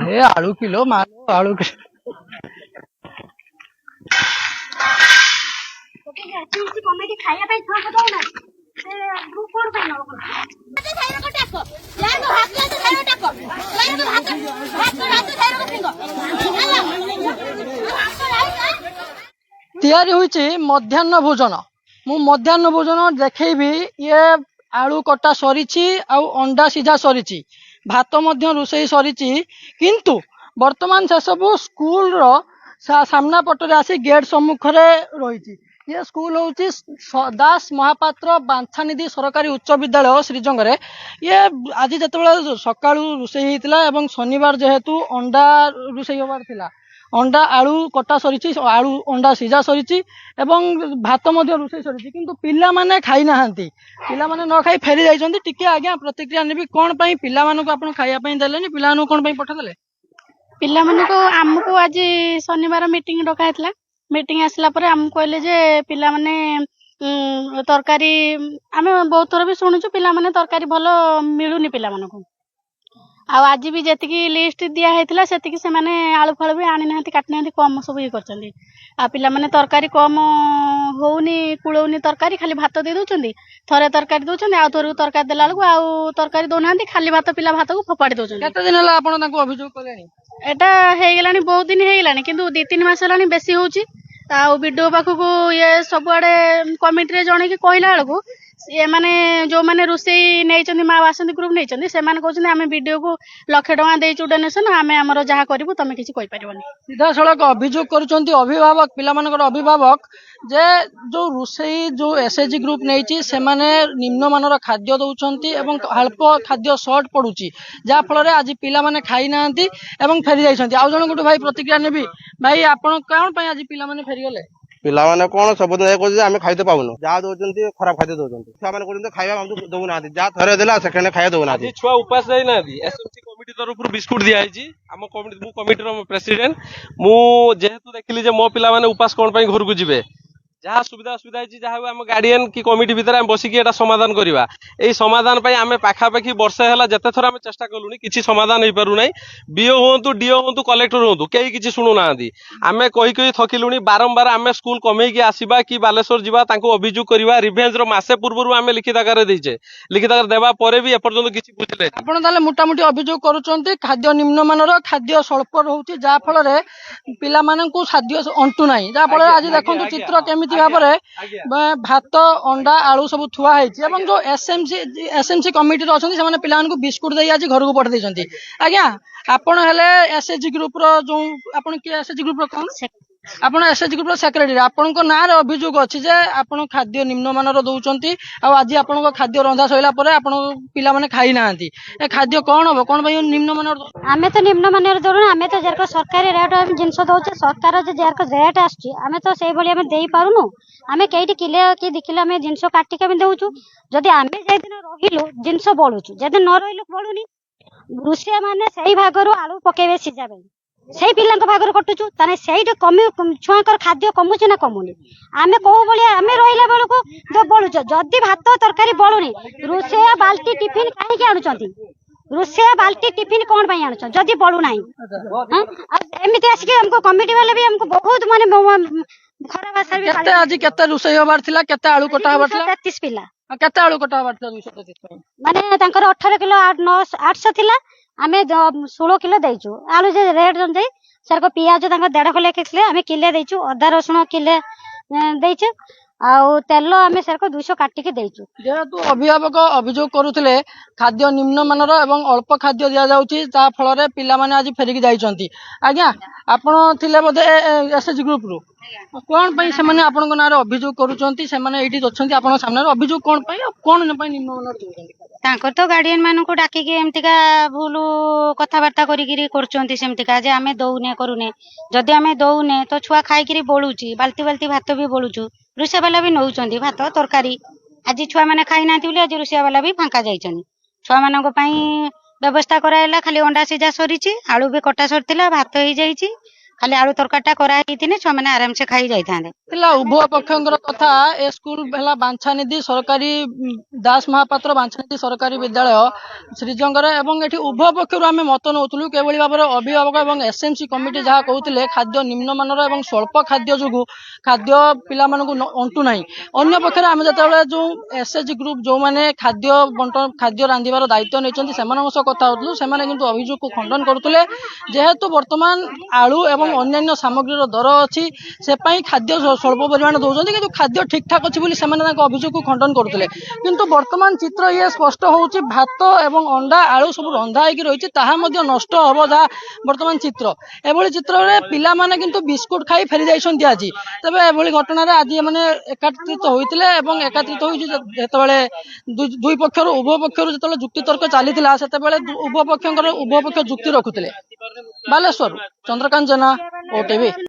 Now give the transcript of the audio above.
हे आलू किलो मालो आलू तैयारी हुई मध्याह्न भोजन मु मध्याह्न भोजन देखी ये आलू कटा सरी अंडा सीझा सरी भात रोषे सरी किंतु वर्तमान से सब स्कूल रो सामना पटरे आसी गेट सम्मुख रही ये स्कूल हूँ दास महापात्र बांछानिधि सरकारी उच्च विद्यालय श्रीजंगे ये आज जो सका रोषे होता शनिवार जेहेतु अंडा रोषे होबार थिला अंडा आलू कटा सरी आलू अंडा सीझा सरी भात रोषे सरी किंतु पिला माने खाई नाहांती पिला माने न खाई फेरी जाइछन्ती टिके आज्ञा प्रतिक्रिया नेबी कोन पई पिला मानको आपण खाया पई देलेनी पिला मानको कोन पई पठा देले पिला मानको हमको आज शनिवार मीटिंग डकाइतला मीटिंग आसला पर हम कहले जे पिला माने तरकारी आमे बहुत थोर भी सुनुछु पिला माने तरकारी भलो मिलुनी पिला मानको आ आज भी जेतिकी लिस्ट दिया हेतला सेतिकी से माने आलू फळ भी आनी नाहंती काट नाहंती कम सब ये करचंदी आ पिला माने तरकारी कम होउनी कुळौनी तरकारी खाली भात दे दोचंदी थरे तरकारी दोचंदी आ थोर तरकारी देला लगु आ तरकारी दो नाहंती खाली भात पिला भात को फपाडी दोचंदी केते दिन हला आपण ताको अभियोग कलेनी एटा हे गेलानी बहुत दिन हे गेलानी किंतु 2-3 मास हलानी बेसी होउची आ वीडियो पाखकू ये सब आड़े कमिटी रे जणे की कहला बेलकू ये माने जो माने रोषेई नहीं माँ बासंती ग्रुप नहीं से कहते आम वीडियो को 1,00,000 टका देचु डोनेशन आम आमर जहाँ करूँ तुम किसी सीधा सड़क अभियोग करुँच अभिभावक पिलामानकर अभिभावक जे जो रोषेई जो एसएचजी ग्रुप नहीं से माने निम्नमानर खाद्य दौरान एवं अल्प खाद्य सर्ट पड़ुची जहाँ फल आज पिला माने खाई ना फेरी जाइछन्ति आउ जण गोटे भाई प्रतिक्रिया नेबी भाई आपण कौन आज पिला माने फेरी गले पिला माने कोन सब दिन आम खाई पाऊनु जहाँ दौरान खराब खाद्य दौरान छुआ मैंने खाଇବା दौना जहाँ थे देला सेकेंड खाଇବା दौना छुआ उपास जाई ना एसएमसी कमिटी तरफ बिस्कुट दिया आम कमिटी मु कमिटी प्रेसिडेंट मु जेहेतु देखिली जे मो पिला माने उपास कोन पई घर को जिवे जहाँ सुविधा असुविधा जहाँ आम गार्डियन की कमिटी भितर आम बसिकी एटा समाधान करवा यही समाधान पाई आम पाखापाखि वर्षे है जिते थर आम चेष्टा कलुनी किसी समाधान हो पारु ना बीओ हूँ डीओ हूँ कलेक्टर हूँ कहीं किसी शुणुना आम कही थकिलुनी बारंबार आम स्कूल कमेकी आसवा कि बालेश्वर जावा अभियोग करवा रिभेन्स मसे पूर्व आम लिखित आकार देचे लिखित आकार देवा भी एपर्यंत किसी बुझे आप मोटामोटी अभियोग करुँच खाद्य निम्नमानर खाद्य स्वल्प रोचे जहाँ फल पिला खाद्य अंटू ना जहाँ फल आज देखो चित्र केमी भाव भात अंडा आलू सब थुआई जो एसएमसी कमिटी अच्छा से पिला बिस्कुट दे आज घर को पठे आज्ञा आपण हेले एसएचजी ग्रुप रो जो आपण के एसएचजी ग्रुप रो कौन आपण एसएचजी ग्रुप रो सेक्रेटरी आपण को नारे अभियोग अछि जे आपण खाद्य निम्नमानर दउचंती आ आज आपण खाद्य रंधा सइला परे आपण पिला माने खाई नांती ए खाद्य कोन हो कोन भाई निम्नमानर आमे तो निम्नमानर दउन आमे तो जरको सरकारी रेट जिंस दउचे सरकार जे जरको रेट आछि आमे तो सेही भली आमे देई पारुनु आमे केइटी किले कि 2 किलो आमे जिंस काटी के देउछु जदि आमे जे दिन रहिलो जिंस बळुछु जदि न रहिलो बळुनी रुसिया माने सेही भागरो आलू पकेबे सिजाबे से पिला भागर कटुचु ताने सेही कमी छुआकर खाद्य कमुची ना कमुनी आमे कहू बलिया आमे रहिला बेलको जो बळुछ जदि भात तरकारी बळुनी रुसिया बाल्टी टिफिन काहे के आनुचंती रुसिया बाल्टी टिफिन कोन पई आनुछ जदि बळु नाही हां एमिति आसी के हमको कमिटी वाले भी हमको बहुत माने खराब भाषा भी केते आज केते रुसई होबार थिला केते आलू कटा होबार थिला 33 पिला केते आलू कटा होबार थिला 233 माने तांकर 18 किलो 800 थिला आमे 16 किलो देइछु आलू जे रेट जन जाई सर को पियाज तांकर 1.5 किलो केसले आमे किले देइछु अदा रसुण किले देइछु आउ तेल आमे सर को 200 काटी के देइछु जेहेतु अभिभावक अभियोग करुथिले खाद्य निम्नमानर एवं अल्प खाद्य दिया जाउची ता फल रे पिला माने आज फेरिक जाइछंती आज्ञा आपण थिले बोधे एसएचजी ग्रुप रु कोन पई से माने आपण को नारे अभियोग करूचंती से माने एठी दछंती आपण सामने अभियोग कोन पई कोन न पई निम्नमानर देउचंती तांकर तो गार्डियन मानन को डाकी के एमतिका भूल कथा बार्ता करिगिरी करचंती सेमतिका जे आमे दउने करूने जदि आमे दउने तो छुआ खाई किरी बोलुची बाल्टी बाल्टी भात भी बोलुचु रुसिया वाला भी नउचंती भात तरकारी आज छुआ माने खाई नांती बोली आज रुसिया वाला भी फांका जाइछनी छुआ मानन को पई ବ୍ୟବସ୍ଥା କରାହେଲା। ଖାଲି ଅଣ୍ଡା ସିଝା ସରିଛି, ଆଳୁ ବି କଟା ସରିଥିଲା, ଭାତ ହେଇଯାଇଛି, ଖାଲି ଆଳୁ ତରକାରୀଟା କରାହେଇଥିଲେ ଛୁଆମାନେ ଆରାମସେ ଖାଇ ଯାଇଥାନ୍ତେ। ଥିଲା ଉଭୟ ପକ୍ଷଙ୍କର କଥା। ଏ ସ୍କୁଲ ହେଲା ବାଞ୍ଛାନିଧି ସରକାରୀ ଦାସ ମହାପାତ୍ର ବାଞ୍ଛାନିଧି ସରକାରୀ ବିଦ୍ୟାଳୟ ଶ୍ରୀଜଙ୍ଗରେ, ଏବଂ ଏଠି ଉଭୟ ପକ୍ଷରୁ ଆମେ ମତ ନେଉଥିଲୁ କିଭଳି ଭାବରେ ଅଭିଭାବକ ଏବଂ ଏସଏମସି କମିଟି ଯାହା କହୁଥିଲେ ଖାଦ୍ୟ ନିମ୍ନମାନର ଏବଂ ସ୍ୱଳ୍ପ ଖାଦ୍ୟ ଯୋଗୁଁ ଖାଦ୍ୟ ପିଲାମାନଙ୍କୁ ଅଣ୍ଟୁ ନାହିଁ। ଅନ୍ୟ ପକ୍ଷରେ ଆମେ ଯେତେବେଳେ ଯେଉଁ ଏସଏଚଜି ଗ୍ରୁପ ଯେଉଁମାନେ ଖାଦ୍ୟ ରାନ୍ଧିବାର ଦାୟିତ୍ୱ ନେଇଛନ୍ତି ସେମାନଙ୍କ ସହ କଥା ହେଉଥିଲୁ, ସେମାନେ କିନ୍ତୁ ଅଭିଯୋଗକୁ ଖଣ୍ଡନ କରୁଥିଲେ। ଯେହେତୁ ବର୍ତ୍ତମାନ ଆଳୁ ଏବଂ ଅନ୍ୟାନ୍ୟ ସାମଗ୍ରୀର ଦର ଅଛି, ସେ ପାଇଁ ଖାଦ୍ୟ ସ୍ୱଳ୍ପ ପରିମାଣ ଦଉଛନ୍ତି, କିନ୍ତୁ ଖାଦ୍ୟ ଠିକଠାକ ଅଛି ବୋଲି ସେମାନେ ତାଙ୍କ ଅଭିଯୋଗକୁ ଖଣ୍ଡନ କରୁଥିଲେ। କିନ୍ତୁ ବର୍ତ୍ତମାନ ଚିତ୍ର ଇଏ ସ୍ପଷ୍ଟ ହଉଛି, ଭାତ ଏବଂ ଅଣ୍ଡା ଆଳୁ ସବୁ ରନ୍ଧା ହେଇକି ରହିଛି, ତାହା ମଧ୍ୟ ନଷ୍ଟ ହବ, ଯାହା ବର୍ତ୍ତମାନ ଚିତ୍ର। ଏଭଳି ଚିତ୍ରରେ ପିଲାମାନେ କିନ୍ତୁ ବିସ୍କୁଟ ଖାଇ ଫେରି ଯାଇଛନ୍ତି ଆଜି। ତେବେ ଏଭଳି ଘଟଣାରେ ଆଜି ଏମାନେ ଏକତ୍ରିତ ହୋଇଥିଲେ ଏବଂ ଏକତ୍ରିତ ହୋଇଛି ଯେତେବେଳେ ଉଭୟ ପକ୍ଷରୁ ଯେତେବେଳେ ଯୁକ୍ତିତର୍କ ଚାଲିଥିଲା, ସେତେବେଳେ ଉଭୟ ପକ୍ଷ ଯୁକ୍ତି ରଖୁଥିଲେ। ବାଲେଶ୍ୱର ଚନ୍ଦ୍ରକାନ୍ତ ଜେନା, OTV।